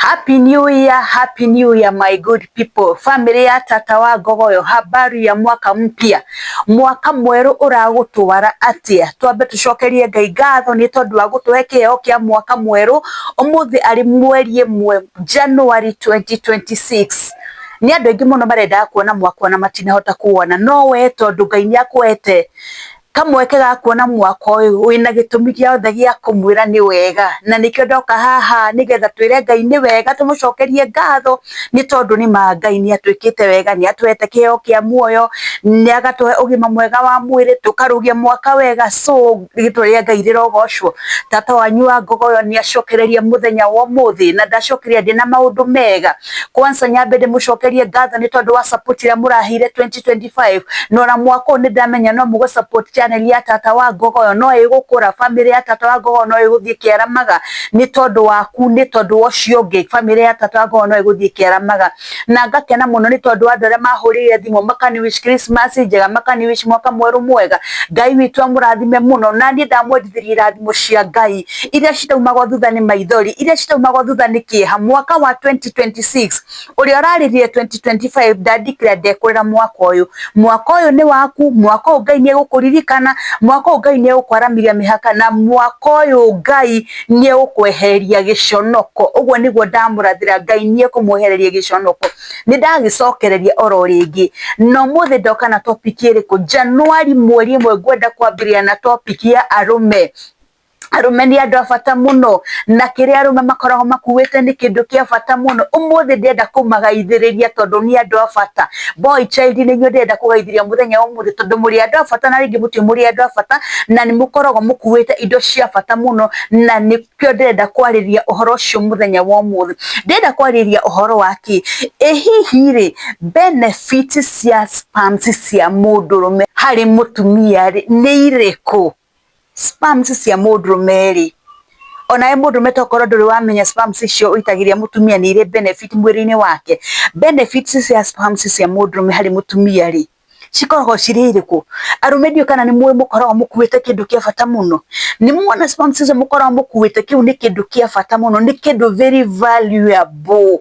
Happy New Year my good people. Family ya Tata wa Ngogoyo, habari ya mwaka mpya. Mwaka mweru uragutwara atia. Twambe tucokerie Ngai ngatho ni tondu wa gutuhe kiheo kia mwaka mweru. Umuthi ari mweri 1 January 2026. Ni andu aingi muno marenda kuona mwaka na matinahota kuona, no we tondu Ngai ni akwete kamweke ga kuona mwaka uyu wina gitumi giothe gia kumwira ni wega, na nikio ndoka haha nigetha twire Ngai ni wega, tumucokerie ngatho ni tondu ni ma Ngai ni atwikite wega, ni atwete kiheo kia muoyo, ni agatuhe ugima mwega wa mwiri, tukarugia mwaka wega. So gitũria Ngai rirogocwo. Tata wanyu wa Ngogoyo ni acokereria muthenya wa umuthi, na ndacokeria ndina maundu mega. Kwanza nyambe ndimucokerie ngatho ni tondu wa support ira murahire 2025, nora mwaka uyu ni ndamenya no mugo support channel ya Tata wa Ngogoyo no igukura, family ya Tata wa Ngogoyo no iguthie kiaramaga ni tondu waku, ni tondu ucio ungi family ya Tata wa Ngogoyo no iguthie kiaramaga. Na ngakena muno ni tondu andu aria mahurire thimu makani wish Christmas njega, makani wish mwaka mweru mwega. Ngai witu amurathime muno, na ni ndamwendithirie irathimo cia Ngai iria citaumagwo thutha ni maithori, iria citaumagwo thutha ni kieha. Mwaka wa 2026 uria uraririe 2025 ndandikira ndekurira mwaka uyu. Mwaka uyu ni waku, mwaka uyu Ngai ni egukuririkana, mwaka uyu Ngai ni egukwaramiria mihaka, na mwaka uyu Ngai ni egukwehereria giconoko. Uguo niguo ndamurathira, Ngai ni ekumwehereria giconoko. Ni ndagicokereria oro ringi, no muthi ndoka na topic iriku January mweri 1 ngwenda kwambiria na topic ya arume. Arume ni andu abata muno, na kiria arume makoragwo makuite ni kindu kia bata muno. Umuthi ndenda kumagaithiriria tondu ni andu abata. Boy child ni nyu ndenda kugaithiria muthenya wa umuthi tondu muri andu abata, na ringi muti muri andu abata, na ni mukoragwo mukuite indo cia bata muno, na nikio ndenda kwariria uhoro ucio muthenya wa umuthi. Ndenda kwariria uhoro waki hihi ri benefits cia sperms cia mundurume hari mutumia ri ni iriku? Sperms cia mundurume ri, ona mundurume tokorwo nduri wamenya sperms icio uitagiria mutumia ni ire benefit mwiri-ini wake. Benefits cia sperms cia mundurume hari mutumia ri cikoragwo ciri iriku? Arume ndio kana ni mwe mukoragwo mukuite kindu kia bata muno? Ni muona sperms icio mukoragwo mukuite kiu ni kindu kia bata muno, ni kindu very valuable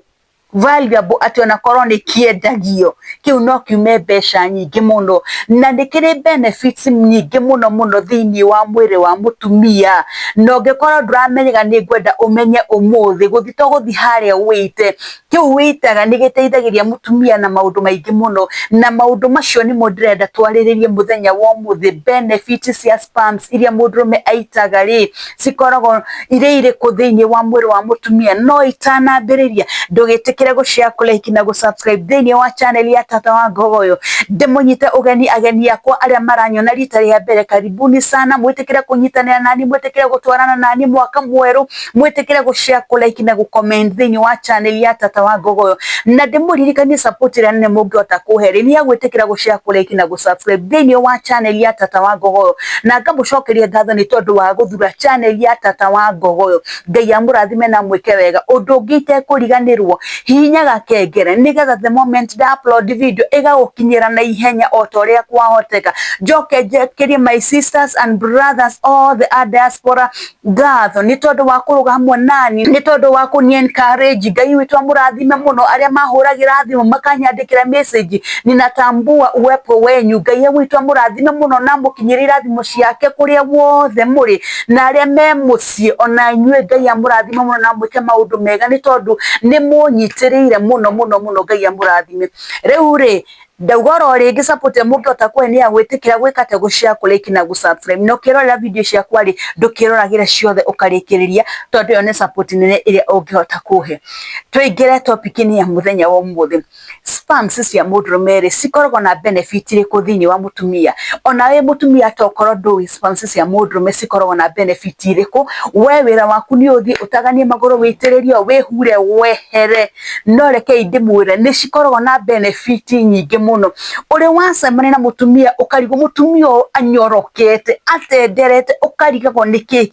ati ona korwo ni kiendagio kiu no kiume mbeca nyingi muno, na ndikiri benefits nyingi muno thiini wa mwiri wa mutumia. No ngikorwo nduramenyega ni ngwenda umenye umuthi guthito guthi haria wite kiu witaga ni giteithagiria mutumia na maundu maingi muno, na maundu macio ni mo ndirenda twariririe muthenya wa umuthi. Benefits cia sperms iria mundurume aitaga ri cikoragwo ire iriku thiini wa mwiri wa mutumia? No itanambiriria ndugitikire gushare, kulike na gusubscribe thiini wa channel ya Tata wa Ngogoyo. Ndimunyite ugeni ageni akwa aria maranyona rita ria mbere, karibuni sana. Mwitikire kunyitanira nani, mwitikire gutwarana nani mwaka mweru, mwitikire gushare, kulike na gucomment thiini wa channel ya Tata wa Ngogoyo. Na ndimuririkanie support ria nene mungihota kuheri ni ya gwitikira gushare, kulike na gusubscribe thiini wa channel ya Tata wa Ngogoyo, na ngamucokeria ngatho ni tondu wa guthura channel ya Tata wa Ngogoyo. Ngai amurathime na mwike wega. Undu ungite kuriganirwo hinyaga kengere nigetha the moment da upload video igagukinyira na ihenya o toria kwahoteka. Njoke njekerie my sisters and brothers all the diaspora ngatho ni tondu wa kuruga hamwe nani, ni tondu wa kuni encourage. Ngai witu amurathime muno aria mahuragira thimu makanyandikira message, ninatambua uwepo wenyu. Ngai witu amurathime muno na mukinyirira thimu ciake kuria wothe muri, na aria me mucii ona inyue Ngai amurathime muno na mwike maundu mega ni tondu ni munyitirire muno Ngai amurathime. Riu ri ndauga ringi support mungihota kuhenia gwitikira gwikate gushare, kulike na gusubscribe. No kirorera video ciakwa ri ndukiroragire ciothe ukarikiriria tondu yo ni support nene iria ungihota kuhe. Tuingire topic ni ya muthenya wa umuthi. Sperms cia mundurume ri cikoragwo na benefit iriku thiini wa mutumia? Ona we mutumia tokorwo ndui sperms cia mundurume cikoragwo na benefit iriku? We wira waku ni uthie utaganie maguru witiririo wihure wehere, no reke ndimwire ni cikoragwo na benefit nyingi muno muno uri wacemania na mutumia ukarigo mutumia anyorokete atenderete ukarigagwo niki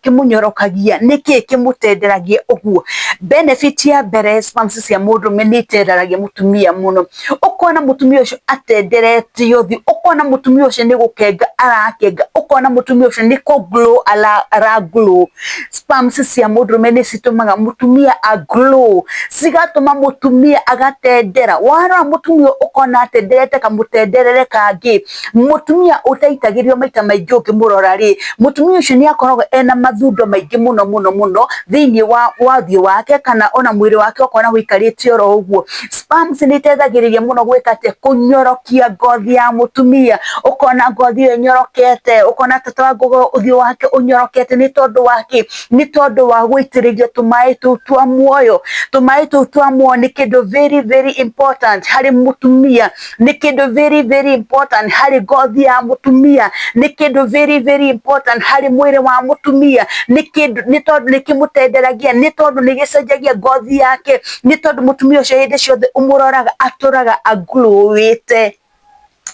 kimunyorokagia niki kimutenderagia uguo. Benefit ya mbere spams cia mundume ni itenderagia mutumia muno, ukona mutumia ucio atenderete uthi, ukona mutumia ucio ni gukenga arakenga, ukona mutumia ucio ni ku glow ara glow. Spams cia mundume ni citumaga mutumia a glow, cigatuma mutumia agatendera. Wara mutumia ukona atenderete kamutenderere kangi, mutumia utaitagirio maita maingi ukimurora ri, mutumia ucio ni akoragwo ena mathundo maingi muno muno muno thiini wa wathio wake kana ona mwiri wake ukona wikarite oro uguo. Spams ni tethagiriria muno gwikate kunyorokia ngothi ya mutumia, ukona ngothi iyo nyorokete, ukona tata wa gogo uthio wake unyorokete ni tondu wake ni tondu wa gwitiririo tumai tu twa muoyo. Tumai tu twa muoyo ni kindu very important hari mutumia, ni kindu very important hari ngothi ya mutumia, ni kindu very important hari mwiri wa mutumia, ni kindu ni tondu nikimutenderagia, ni tondu nigicenjagia ngothi yake, ni tondu mutumia ucio hindi ciothe umuroraga aturaga aglowite.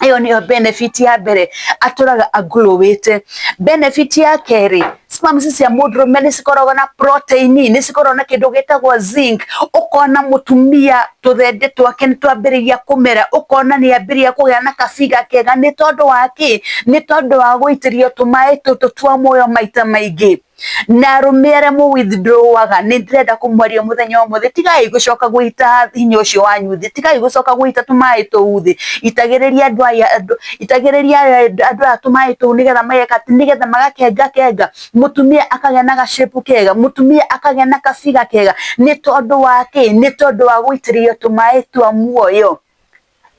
Iyo niyo benefit ya mbere, aturaga aglowite. Benefit ya keri, spams cia mundume ni cikoragwo na protein, ni cikoragwo na kindu gitagwo zinc. Ukona mutumia tuthende twake ni twambiriria kumera, ukona ni ambiria kugia na kabiga kega ni tondu wake, ni tondu wa guitirio tumai tutu twa muoyo maita maingi. Na rumere mu withdrawaga ni ndirenda kumwaria muthenya umwe tigai gucoka guita hinya ucio wanyu thi, tigai gucoka guita tumai tuuthi, itagiriria andu a tumai tu nigetha mayeka nigetha magakenga mutumia akagĩa na gacepu kega, mutumia akagĩa na kabiga kega ni tondu wake, ni tondu wa guitirio tumai twa muoyo.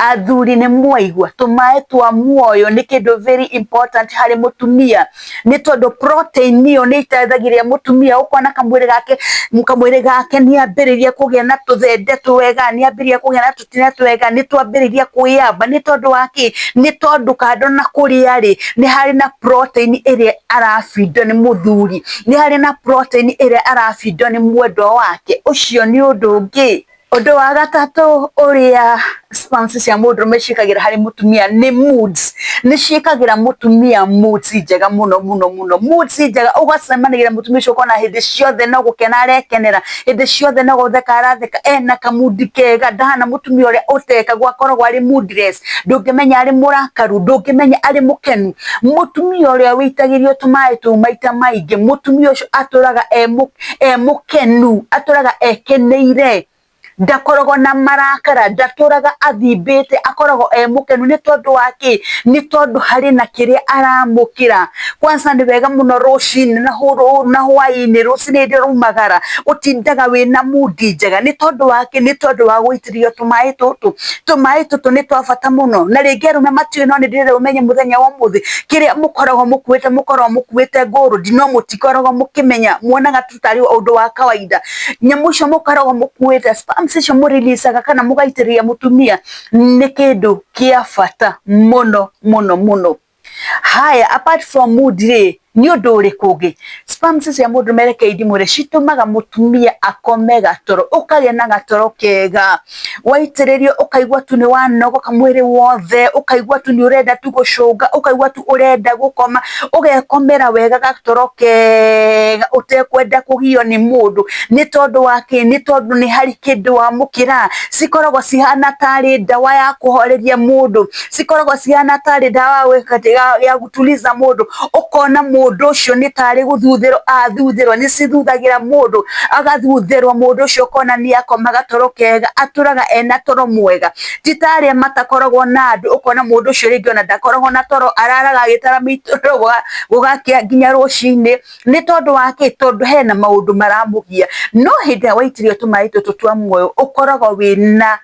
Athuri ni mwaigua tumai twa muoyo ni kindu very important hari mutumia, ni tondu protein niyo ni itethagiria mutumia. Ukona kamwiri gake ni ambiriria kugia na tuthende twega, ni ambiriria kugia na tutine twega, ni twambiriria kuyamba ni tondu wake, ni tondu kando na kuria ri ni hari na protein iria arafindo ni muthuri, ni hari na protein iria arafindo ni mwendwa wake. Ucio ni undu ungi. Undu wa gatatu uria spams cia mundume ciikagira hari mutumia ni moods. Ni ciikagira mutumia moods njega muno moods njega. Ugacemanagira mutumia ucio ukona hindi ciothe no gukena arekenera, hindi ciothe no gutheka aratheka, ena kamudi kega. Ndahana mutumia uria utekagwo akoragwo ari moodless, ndungimenya ari murakaru, ndungimenya ari mukenu. Mutumia uria witagirio tumai tu maita maingi, mutumia ucio aturaga mukenu, aturaga ekeneire, ndakoragwo na marakara, ndaturaga athimbite, akoragwo mukenu ni tondu wake, ni tondu hari na kiria aramukira. Kwanza ni wega muno rucini na hwaini, rucini ndi rumagara utindaga wina mudi njega ni tondu wake, ni tondu wa guitirio tumai tutu ni twa bata muno. Na ringi arume matiwe no ni ndirire umenye muthenya wa muthi kiria mukoragwo mukuite gold no mutikoragwo mukimenya, muonaga tutari undu wa kawaida. Nyamu icio mukoragwo mukuite spams icio murilisaga kana mugaitiria mutumia ni kindu kia bata muno. Haya, apart from mood ri ni undu uriku ungi, spams cia mundu merekeidi mwire citumaga mutumia akome gatoro, ukagia na gatoro kega. Waitiririo ukaigua tu ni wanogoka mwiri wothe, ukaigua tu ni urenda tu gucunga, ukaigua tu urenda gukoma, ugekomera wega gatoro kega utekwenda kugio ni mundu. Ni tondu wake, ni tondu ni hari kindu wa mukira. Cikoragwo cihana tari dawa ya kuhoreria mundu, cikoragwo cihana tari dawa ya gutuliza mundu. Ukona mundu ucio ni tari guthuthirwo athuthirwo, ni cithuthagira mundu agathuthirwo mundu ucio ukona ni akoma gatoro kega, aturaga ena toro mwega. Titari matakoragwo na andu, ukona mundu ucio ringi ona ndakoragwo na toro, araraga agitaramito gugakia nginya rucini ni tondu wake, tondu hena maundu maramugia. No hindi waitirio tumai tutu twa muoyo ukoragwo wina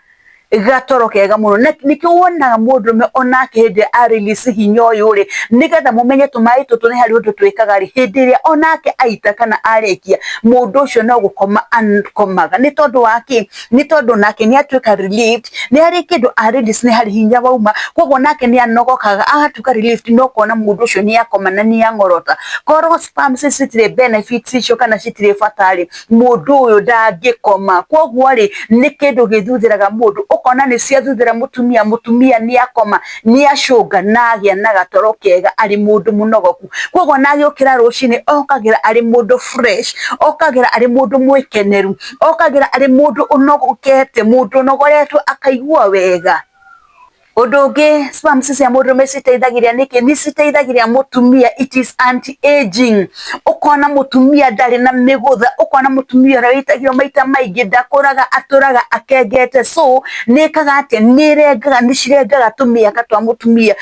gatoro kega muno. Nikio wonaga mundume onake hindi a release hinya uyu ri nigetha mumenye tumai tutu ni hari undu twikaga ri hindi ria onake aita kana arekia mundu ucio no gukoma ankomaga ni tondu wake, ni tondu nake ni atuika relieved, ni hari kindu a release, ni hari hinya wauma, koguo nake ni anogokaga agatuika relieved. No kona mundu ucio ni akoma na ni angorota. Koro spams citire benefits icio kana citire fatari mundu uyu ndangikoma, koguo ri ni kindu githuthiraga mundu. ukona ni ciathuthira mutumia ni akoma ni acunga na agia na gatoro kega ari mundu munogoku koguo na agiukira rucini okagira ari mundu fresh okagira ari mundu mwikeneru okagira ari mundu unogokete mundu unogoretwo akaigua wega. Undu ungi sperms cia mundurume citeithagiria niki ni citeithagiria mutumia it is anti aging ukona mutumia ndari na migutha ukona mutumia ura witagio maita maingi ndakuraga aturaga akengete so nikaga ati ni cirengaga tumiaka twa mutumia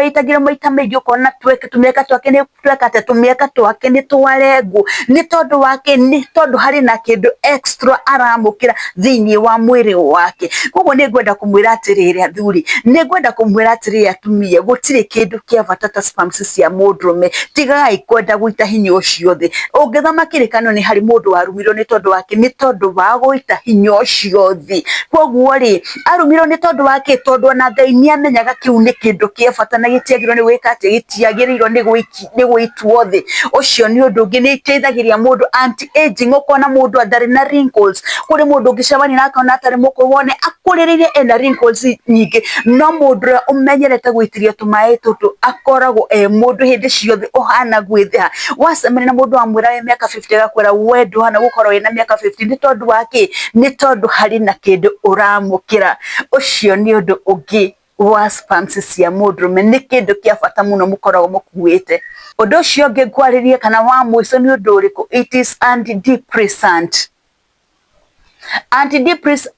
witagio maita maingi ukona tumiaka twake ni twekate tumiaka twake ni twarengu ni tondu wake ni tondu hari na kindu extra aramukira thiini wa mwiri wake koguo ni ngwenda kumwira atiriri athuri nigwenda kumwira atiri atumia gutire kindu kia bata ta sperms cia mundurume tigai kwenda guita hinya ucio thi ungithoma kirikano ni hari mundu warumirwo ni tondu wake ni tondu wa guita hinya ucio thi koguo ri arumirwo ni tondu wake tondu na Ngai ni amenyaga kiu ni kindu kia bata na gitiagirwo ni gwika ati gitiagirirwo ni gwitwo thi ucio ni undu ungi ni iteithagiria mundu anti aging ukona mundu andari na wrinkles kuri mundu ngicabani nake ona atari mukuru wone akuriririe ena wrinkles nyingi no mundu umenyerete gwitiria tumai tutu akoragwo mundu hindi ciothe uhana gwitha wacemania na mundu wa mwira we miaka 50 gakwira we nduhana gukorwo wina miaka 50 ni tondu wake ni tondu hari na kindu uramukira ucio ni undu ungi wa sperms cia mundurume ni kindu kia bata muno mukoragwo mukuite. Undu ucio ungi kwaririe kana wa mwico ni undu uriku it is antidepressant.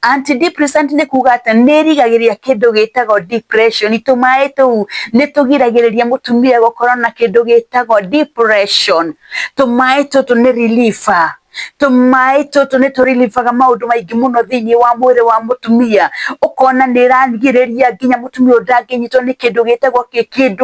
Antidepressant ni kuga ati nirigagiriria kindu gitagwo depression tumai tu nitugiragiriria mutumia gukorwo na kindu gitagwo depression tumai tu ni reliever tumai tutu ni turilivaga maundu maingi muno thiini wa mwiri wa mutumia ukona ni rangiriria nginya mutumia ndanginyitwo ni kindu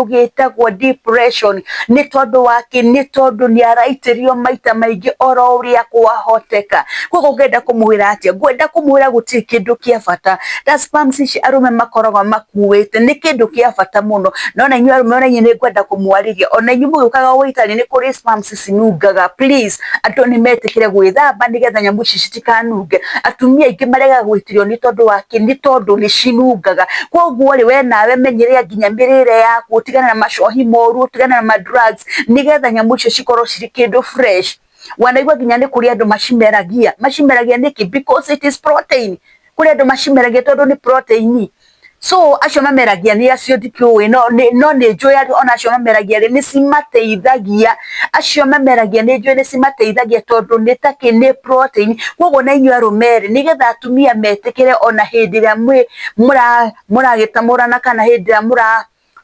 gitagwo depression ni tondu wake ni tondu ni araitirio maita maingi oro uria kwahoteka koguo ngenda kumwira atia ngwenda kumwira gutiri kindu kia bata ta sperms ici arume makoragwo makuite ni kindu kia bata muno nona inyu arume ona inyu ni ngwenda kumwariria ona inyu mugukaga gwitani ni kuri sperms cinungaga please andu ni metikire gwithamba nigetha nyamu ici citikanunge atumia ingi marega gwitirio ni tondu wake ni tondu ni cinungaga koguo ri we nawe menyerea nginya mirire yaku utigana na macohi moru utigana na madrugs nigetha nyamu ici cikorwo ciri kindu fresh wanaigua nginya ni kuri andu macimeragia niki because it is protein kuri andu macimeragia tondu ni protein so acio mameragia ni acio ndikiui no ni njui ona acio mameragia ni cimateithagia acio mameragia ni njui ni cimateithagia tondu ni taki ni protein koguo na inyu arumeri nigetha atumia metikire ona hindi ria muragitamurana kana hindi ria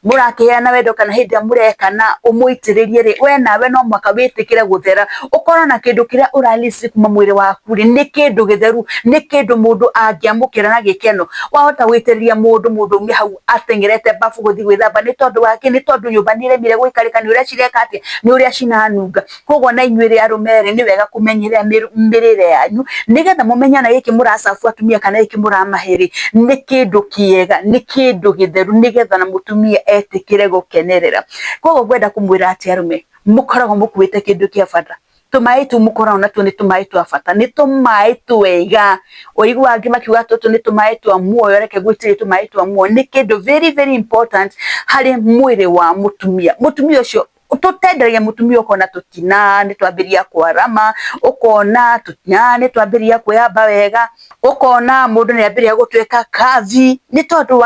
murakiheana wendo kana hindi ria murekana umuitiririe ri we nawe no mwaka witikire guthera ukorwo na kindu kiria uralisi kuma mwiri waku ri ni kindu githeru ni kindu mundu angiamukira na gikeno wahota gwitiriria mundu umwe hau atengerete bafu guthi gwithamba ni tondu wake ni tondu nyumba ni remire gwikarika ni uria cireka ati ni uria cinanunga koguo na inyuiri arumeri ni wega kumenyerera mirire yanyu nigetha mumenyana giki muracafu atumia kana giki muramaheri ni kindu kiega ni kindu githeru nigetha na mutumia etikire gukenerera koguo ngwenda kumwira ati arume mukoragwo mukuite kindu kia bata tumai tu mukoragwo natuo ni tumai twa bata ni tumai twega oigua angi makiuga tutu ni tumai twa muoyo reke gwitiria tumai twa muoyo ni kindu very very important hari mwiri wa mutumia ucio tutenderia mutumia ukona tutina ni twambiria kwarama ukona tutina ni twambiria kwiyamba wega ukona mundu ni ambiria gutweka kavi ni tondu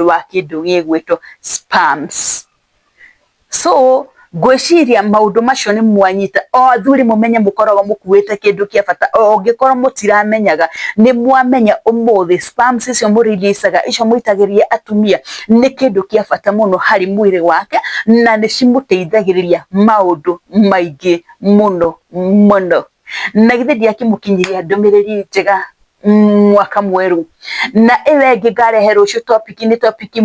wa kindu gigwitwo sperms so gwiciria maundu macio ni mwanyita o thuri mumenye mukoragwo mukuite kindu kia bata o ngikorwo mutiramenyaga ni mwamenya umuthi sperms icio murilisaga icio muitagiria atumia ni kindu kia bata muno hari mwiri wake na ni cimuteithagiriria maundu maingi muno na githe ndiakimukinyiria ndumiriri njega mwaka mweru na ewe ngare rucio topic ni topic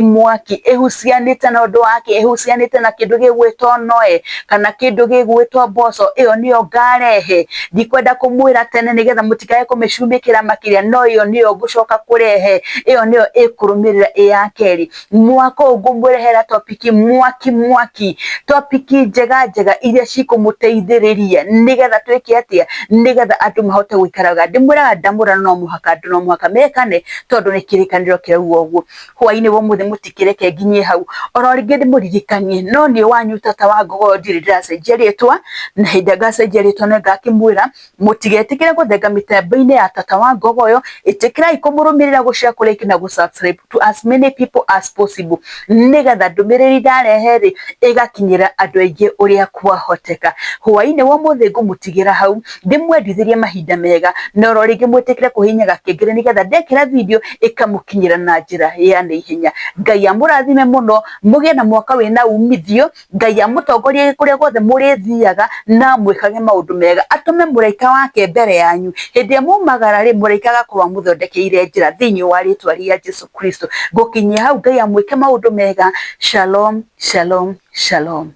mwaki ehusianite na undu wake ehusianite na kindu gigwitwo noe kana kindu gigwitwo boso iyo niyo ngarehe ndikwenda kumwira tene nigetha mutikae kumecumikira makiria no iyo niyo ngucoka kurehe iyo niyo ikurumirira ya keri mwaka ungumurehera topic mwaki topic njega iria cikumuteithiriria nigetha twike atia nigetha nigetha andu mahote guikaraga ndimwiraga ndamura no muhaka mekane tondu ni kirikaniro kirauga uguo hwaini wo muthi mutikireke nginye hau oro ringi ndimuririkanie no ni wanyu tata wa Ngogoyo ndiri ndiracenjia ritwa na hindi ngacenjia ritwa no ngakimwira mutigetikire guthenga mitembo-ini ya tata wa Ngogoyo itikirai kumurumirira gushare like na subscribe to as many people as possible nigetha ndumiriri ndarehe ri igakinyira andu aingi uria kwahoteka hwaini wo muthi ngumutigira hau ndimwendithirie mahinda mega no oro ringi mwitikire kuhinyaga kengere nigetha ndekira video ikamukinyira na njira ya naihenya. Ngai amurathime muno mugie na mwaka wina umithio. Ngai amutongorie kuria guothe murithiaga na mwikage maundu mega atume muraika wake mbere yanyu hindi mumagara ri muraika agakorwo muthondekeire njira thiini wa ritwa ria Jesu Kristo. Ngukinyia hau Ngai amwike maundu mega. Shalom, shalom, shalom.